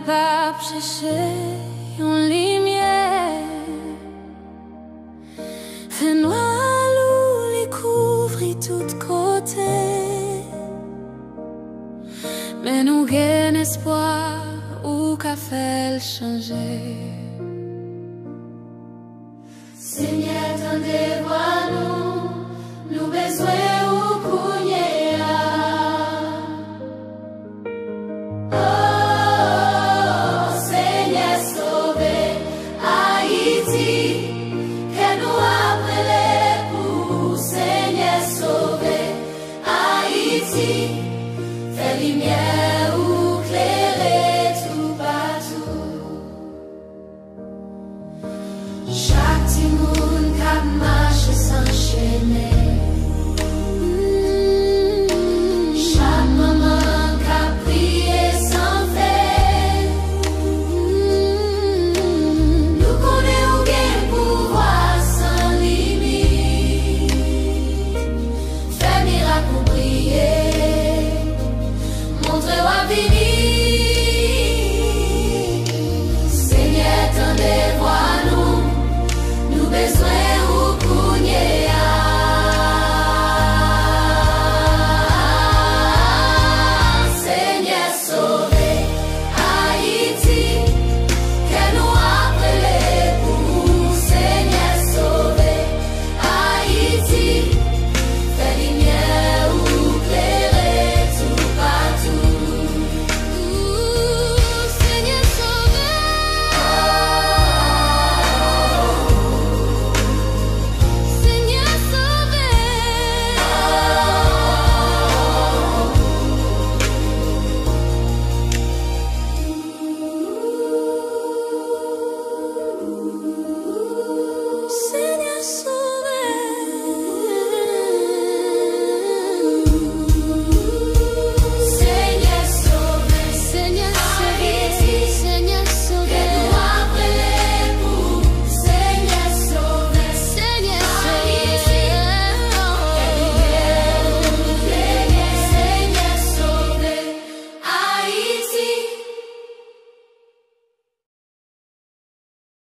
pas chercher en lumière. Fait noir l'eau les couvrit toutes côtés. Mais nous gagnons espoir ou qu'a fait le changer. Seigneur, tendez-vous, nous besoin ou couiller. Oh, Seigneur, sauvez Haïti, que nous appelez pour Seigneur, sauvez Haïti, fais lumière ou clairer tout partout. Chaque petit monde qui marche s'enchaîner. Chaque maman qui prie sans faire. Nous connaissons bien pouvoir sans limite. Fais miracle ou prier.